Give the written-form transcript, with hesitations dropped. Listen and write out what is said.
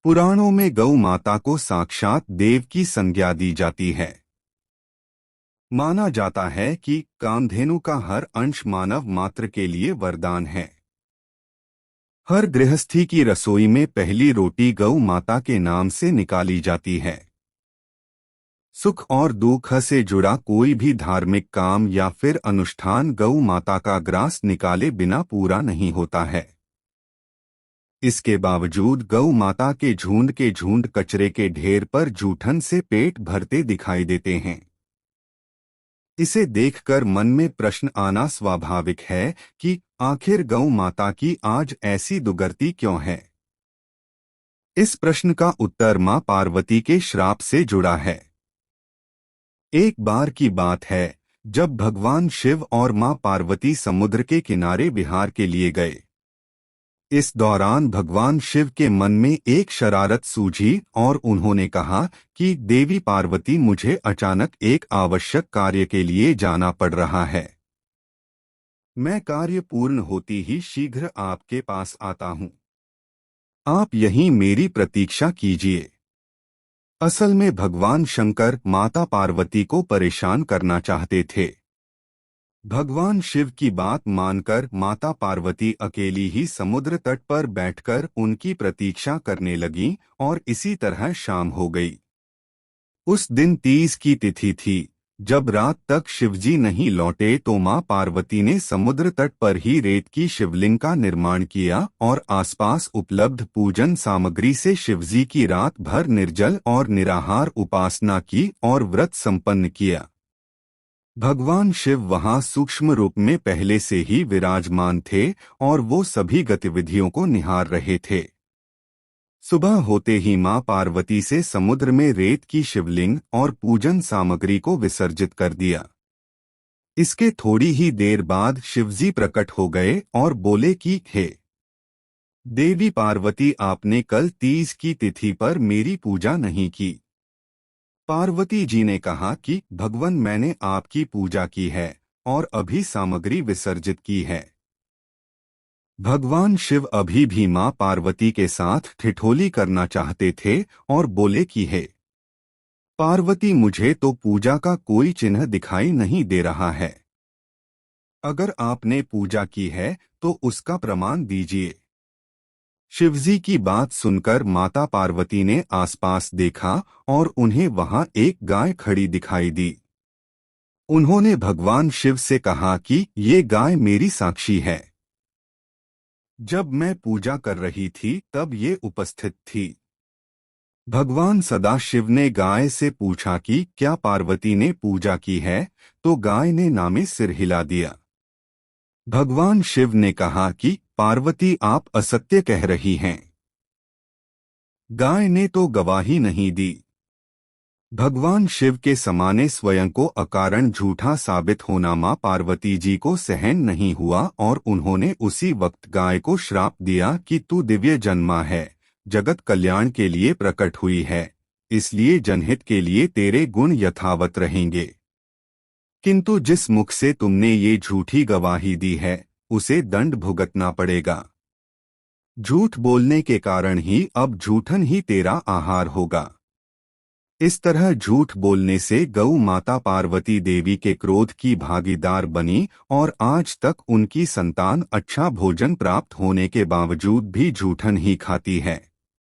पुराणों में गौ माता को साक्षात देव की संज्ञा दी जाती है। माना जाता है कि कामधेनु का हर अंश मानव मात्र के लिए वरदान है। हर गृहस्थी की रसोई में पहली रोटी गौ माता के नाम से निकाली जाती है। सुख और दुख से जुड़ा कोई भी धार्मिक काम या फिर अनुष्ठान गौ माता का ग्रास निकाले बिना पूरा नहीं होता है। इसके बावजूद गौ माता के झुंड कचरे के ढेर पर जूठन से पेट भरते दिखाई देते हैं। इसे देखकर मन में प्रश्न आना स्वाभाविक है कि आखिर गौ माता की आज ऐसी दुर्गति क्यों है। इस प्रश्न का उत्तर मां पार्वती के श्राप से जुड़ा है। एक बार की बात है जब भगवान शिव और मां पार्वती समुद्र के किनारे विहार के लिए गए। इस दौरान भगवान शिव के मन में एक शरारत सूझी और उन्होंने कहा कि देवी पार्वती, मुझे अचानक एक आवश्यक कार्य के लिए जाना पड़ रहा है। मैं कार्य पूर्ण होती ही शीघ्र आपके पास आता हूँ। आप यहीं मेरी प्रतीक्षा कीजिए। असल में भगवान शंकर माता पार्वती को परेशान करना चाहते थे। भगवान शिव की बात मानकर माता पार्वती अकेली ही समुद्र तट पर बैठकर उनकी प्रतीक्षा करने लगीं और इसी तरह शाम हो गई। उस दिन 30 की तिथि थी। जब रात तक शिवजी नहीं लौटे तो मां पार्वती ने समुद्र तट पर ही रेत की शिवलिंग का निर्माण किया और आसपास उपलब्ध पूजन सामग्री से शिवजी की रात भर निर्जल और निराहार उपासना की और व्रत संपन्न किया। भगवान शिव वहां सूक्ष्म रूप में पहले से ही विराजमान थे और वो सभी गतिविधियों को निहार रहे थे। सुबह होते ही मां पार्वती से समुद्र में रेत की शिवलिंग और पूजन सामग्री को विसर्जित कर दिया। इसके थोड़ी ही देर बाद शिवजी प्रकट हो गए और बोले कि हे देवी पार्वती, आपने कल 30 की तिथि पर मेरी पूजा नहीं की। पार्वती जी ने कहा कि भगवान, मैंने आपकी पूजा की है और अभी सामग्री विसर्जित की है। भगवान शिव अभी भी मां पार्वती के साथ ठिठोली करना चाहते थे और बोले कि हे पार्वती, मुझे तो पूजा का कोई चिन्ह दिखाई नहीं दे रहा है। अगर आपने पूजा की है तो उसका प्रमाण दीजिए। शिवजी की बात सुनकर माता पार्वती ने आसपास देखा और उन्हें वहां एक गाय खड़ी दिखाई दी। उन्होंने भगवान शिव से कहा कि ये गाय मेरी साक्षी है। जब मैं पूजा कर रही थी तब ये उपस्थित थी। भगवान सदाशिव ने गाय से पूछा कि क्या पार्वती ने पूजा की है, तो गाय ने नामे सिर हिला दिया। भगवान शिव ने कहा कि पार्वती, आप असत्य कह रही हैं। गाय ने तो गवाही नहीं दी। भगवान शिव के समाने स्वयं को अकारण झूठा साबित होना मां पार्वती जी को सहन नहीं हुआ और उन्होंने उसी वक्त गाय को श्राप दिया कि तू दिव्य जन्मा है, जगत कल्याण के लिए प्रकट हुई है, इसलिए जनहित के लिए तेरे गुण यथावत रहेंगे। किंतु जिस मुख से तुमने ये झूठी गवाही दी है उसे दंड भुगतना पड़ेगा। झूठ बोलने के कारण ही अब झूठन ही तेरा आहार होगा। इस तरह झूठ बोलने से गौ माता पार्वती देवी के क्रोध की भागीदार बनी और आज तक उनकी संतान अच्छा भोजन प्राप्त होने के बावजूद भी झूठन ही खाती है।